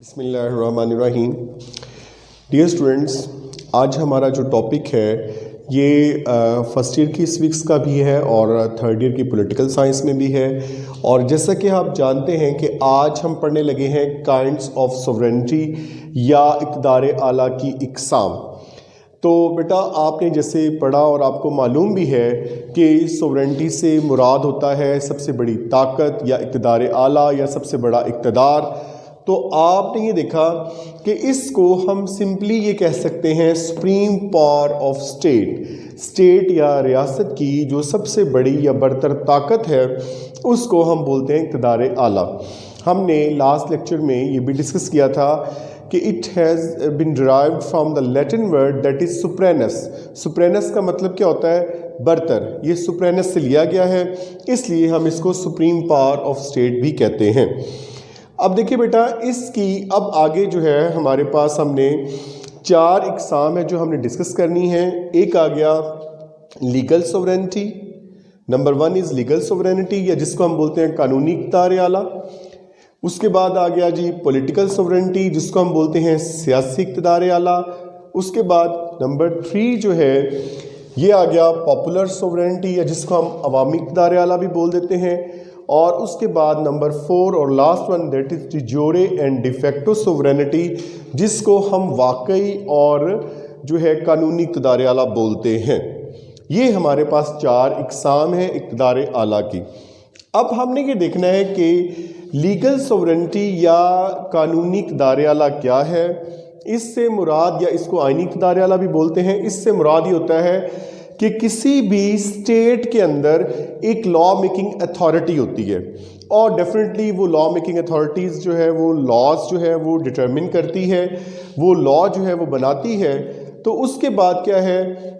بسم اللہ الرحمن الرحیم۔ ڈیئر اسٹوڈنٹس، آج ہمارا جو ٹاپک ہے یہ فرسٹ ایئر کی سوکس کا بھی ہے اور تھرڈ ایئر کی پولیٹیکل سائنس میں بھی ہے، اور جیسا کہ آپ جانتے ہیں کہ آج ہم پڑھنے لگے ہیں کائنڈس آف سوورینٹی یا اقتدار اعلیٰ کی اقسام۔ تو بیٹا آپ نے جیسے پڑھا اور آپ کو معلوم بھی ہے کہ سوورینٹی سے مراد ہوتا ہے سب سے بڑی طاقت یا اقتدار اعلیٰ یا سب سے بڑا اقتدار۔ تو آپ نے یہ دیکھا کہ اس کو ہم سمپلی یہ کہہ سکتے ہیں سپریم پاور آف اسٹیٹ یا ریاست کی جو سب سے بڑی یا برتر طاقت ہے اس کو ہم بولتے ہیں اقتدار اعلیٰ۔ ہم نے لاسٹ لیکچر میں یہ بھی ڈسکس کیا تھا کہ it has been derived from the Latin word that is superanus. Superanus کا مطلب کیا ہوتا ہے؟ برتر۔ یہ سپرینس سے لیا گیا ہے، اس لیے ہم اس کو سپریم پاور آف اسٹیٹ بھی کہتے ہیں۔ اب دیکھیں بیٹا، اس کی اب آگے جو ہے ہمارے پاس ہم نے چار اقسام ہے جو ہم نے ڈسکس کرنی ہے۔ ایک آ گیا legal sovereignty, number 1 is legal sovereignty یا جس کو ہم بولتے ہیں قانونی اقتدار اعلیٰ۔ اس کے بعد آ گیا جی پولیٹیکل سوورینٹی جس کو ہم بولتے ہیں سیاسی اقتدار اعلیٰ۔ اس کے بعد نمبر 3 جو ہے یہ آ گیا پاپولر سوورینٹی یا جس کو ہم عوامی اقتدار اعلیٰ بھی بول دیتے ہیں۔ اور اس کے بعد نمبر 4 اور last one that is de jure and de facto sovereignty جس کو ہم واقعی اور جو ہے قانونی اقتدار اعلیٰ بولتے ہیں۔ یہ ہمارے پاس چار اقسام ہیں اقتدار اعلیٰ کی۔ اب ہم نے یہ دیکھنا ہے کہ لیگل سوورینٹی یا قانونی اقتدار اعلیٰ کیا ہے۔ اس سے مراد یا اس کو آئینی اقتدار اعلیٰ بھی بولتے ہیں، اس سے مراد یہ ہوتا ہے کہ کسی بھی اسٹیٹ کے اندر ایک لا میکنگ اتھارٹی ہوتی ہے، اور ڈیفینیٹلی وہ لا میکنگ اتھارٹیز جو ہے وہ لاز جو ہے وہ ڈٹرمن کرتی ہے، وہ لا جو ہے وہ بناتی ہے۔ تو اس کے بعد کیا ہے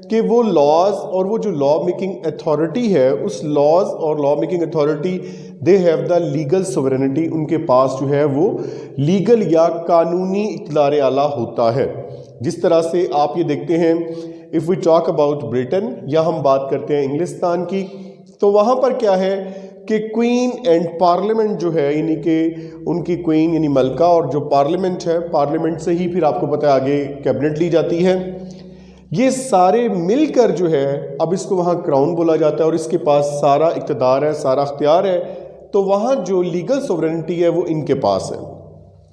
کہ وہ لاز اور وہ جو لا میکنگ اتھارٹی ہے اس لاز اور law making authority they have the legal sovereignty, ان کے پاس جو ہے وہ لیگل یا قانونی اقتدار اعلیٰ ہوتا ہے۔ جس طرح سے آپ یہ دیکھتے ہیں if we talk about Britain یا ہم بات کرتے ہیں انگلستان کی، تو وہاں پر کیا ہے کہ کوئین اینڈ پارلیمنٹ جو ہے یعنی کہ ان کی کوئین یعنی ملکہ اور جو پارلیمنٹ ہے، پارلیمنٹ سے ہی پھر آپ کو پتہ ہے آگے کیبنٹ لی جاتی ہے، یہ سارے مل کر جو ہے اب اس کو وہاں کراؤن بولا جاتا ہے اور اس کے پاس سارا اقتدار ہے، سارا اختیار ہے۔ تو وہاں جو لیگل سوورینٹی ہے وہ ان کے پاس ہے۔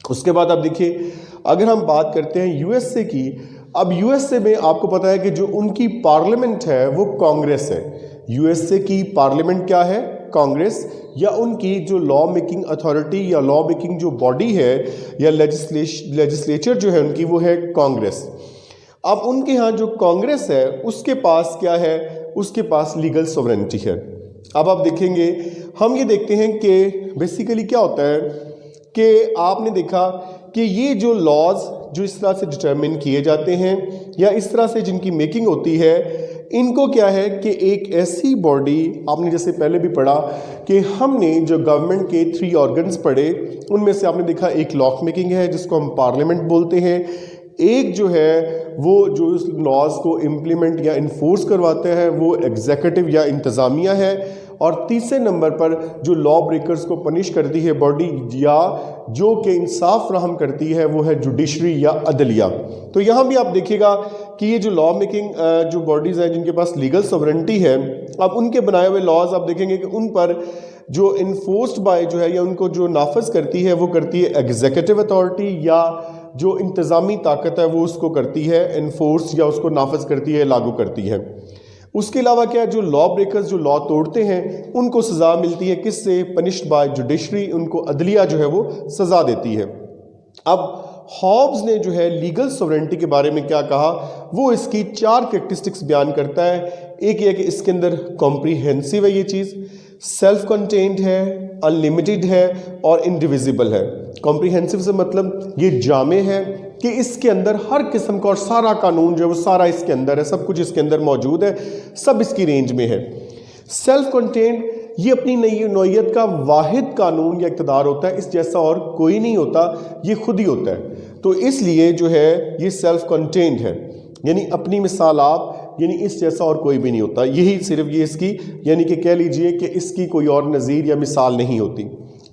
اس کے بعد آپ دیکھیے اگر ہم بات کرتے ہیں یو ایس اے کی، اب یو ایس اے میں آپ کو پتہ ہے کہ جو ان کی پارلیمنٹ ہے وہ کانگریس ہے۔ یو ایس اے کی پارلیمنٹ کیا ہے؟ کانگریس، یا ان کی جو لا میکنگ اتھارٹی یا لا میکنگ جو باڈی ہے یا لیجسلیچر جو ہے ان کی وہ ہے کانگریس۔ اب ان کے ہاں جو کانگریس ہے اس کے پاس کیا ہے؟ اس کے پاس لیگل سوورینٹی ہے۔ اب آپ دیکھیں گے ہم یہ دیکھتے ہیں کہ بیسیکلی کیا ہوتا ہے کہ آپ نے دیکھا کہ یہ جو لاز جو اس طرح سے ڈٹرمن کیے جاتے ہیں یا اس طرح سے جن کی میکنگ ہوتی ہے، ان کو کیا ہے کہ ایک ایسی باڈی، آپ نے جیسے پہلے بھی پڑھا کہ ہم نے جو گورنمنٹ کے 3 آرگنز پڑھے ان میں سے آپ نے دیکھا ایک لا میکنگ ہے جس کو ہم پارلیمنٹ بولتے ہیں، ایک جو ہے وہ جو اس لاز کو امپلیمنٹ یا انفورس کرواتے ہیں وہ ایگزیکٹو یا انتظامیہ ہے، اور تیسرے نمبر پر جو لا بریکرز کو پنش کرتی ہے باڈی یا جو کہ انصاف فراہم کرتی ہے وہ ہے جوڈیشری یا عدلیہ۔ تو یہاں بھی آپ دیکھیے گا کہ یہ جو لا میکنگ جو باڈیز ہیں جن کے پاس لیگل سوورینٹی ہے، اب ان کے بنائے ہوئے لاز آپ دیکھیں گے کہ ان پر جو انفورسڈ بائی جو ہے یا ان کو جو نافذ کرتی ہے وہ کرتی ہے ایگزیکٹو اتھارٹی، یا جو انتظامی طاقت ہے وہ اس کو کرتی ہے انفورس یا اس کو نافذ کرتی ہے، لاگو کرتی ہے۔ اس کے علاوہ کیا جو لا بریکرز جو لا توڑتے ہیں ان کو سزا ملتی ہے کس سے؟ پنشڈ بائی جوڈیشری، ان کو عدلیہ جو ہے وہ سزا دیتی ہے۔ اب ہابز نے جو ہے لیگل سوورینٹی کے بارے میں کیا کہا، وہ اس کی 4 کریکٹرسٹکس بیان کرتا ہے۔ ایک یہ کہ اس کے اندر کمپریہنسو ہے، یہ چیز سیلف کنٹینڈ ہے، ان لمیٹڈ ہے اور انڈیویزیبل ہے۔ کمپریہنسو سے مطلب یہ جامع ہے کہ اس کے اندر ہر قسم کا اور سارا قانون جو ہے وہ سارا اس کے اندر ہے، سب کچھ اس کے اندر موجود ہے، سب اس کی رینج میں ہے۔ سیلف کنٹینڈ یہ اپنی نوعیت کا واحد قانون یا اقتدار ہوتا ہے، اس جیسا اور کوئی نہیں ہوتا، یہ خود ہی ہوتا ہے، تو اس لیے جو ہے یہ سیلف کنٹینڈ ہے، یعنی اپنی مثال آپ، یعنی اس جیسا اور کوئی بھی نہیں ہوتا، یہی صرف یہ اس کی یعنی کہ کہہ لیجئے کہ اس کی کوئی اور نظیر یا مثال نہیں ہوتی۔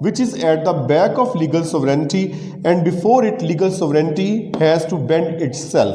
which is at the back of legal sovereignty and before it legal sovereignty has to bend itself।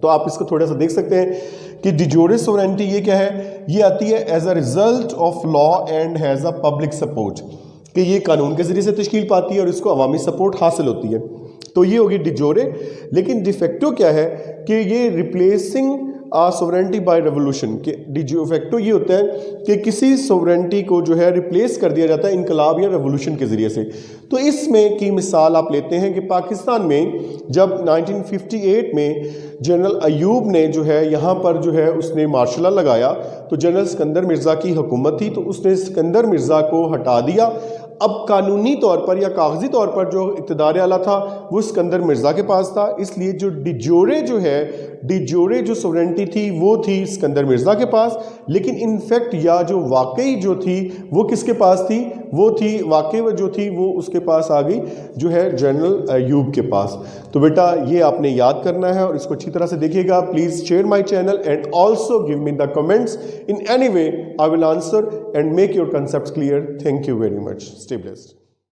تو آپ اس کو تھوڑا سا دیکھ سکتے ہیں کہ ڈی جیورے سوورینٹی یہ کیا ہے، یہ آتی ہے as a result of law and has a public support, کہ یہ قانون کے ذریعے سے تشکیل پاتی ہے اور اس کو عوامی سپورٹ حاصل ہوتی ہے، تو یہ ہوگی ڈی جیورے۔ لیکن ڈی فیکٹو کیا ہے کہ یہ ریپلیسنگ سوورینٹی بائی ریولوشن، کہ ڈی فیکٹو یہ ہوتا ہے کہ کسی سوورینٹی کو جو ہے ریپلیس کر دیا جاتا ہے انقلاب یا ریولوشن کے ذریعے سے۔ تو اس میں کی مثال آپ لیتے ہیں کہ پاکستان میں جب 1958 میں جنرل ایوب نے جو ہے یہاں پر جو ہے اس نے مارشل لا لگایا، تو جنرل اسکندر مرزا کی حکومت تھی، تو اس نے اسکندر مرزا کو ہٹا دیا۔ اب قانونی طور پر یا کاغذی طور پر جو اقتدار اعلیٰ تھا وہ اسکندر مرزا کے پاس تھا، اس لیے جو ڈی جیورے جو ہے، ڈی جیورے جو سوورینٹی تھی وہ تھی اسکندر مرزا کے پاس، لیکن انفیکٹ یا جو واقعی جو تھی وہ کس کے پاس تھی، وہ تھی واقعی جو تھی وہ اس کے پاس آ گئی جو ہے جنرل ایوب کے پاس۔ تو بیٹا یہ آپ نے یاد کرنا ہے اور اس کو اچھی طرح سے دیکھیے گا۔ Please share my channel and also give me the comments in any way, I will answer and make your concepts clear. Thank you very much, stay blessed.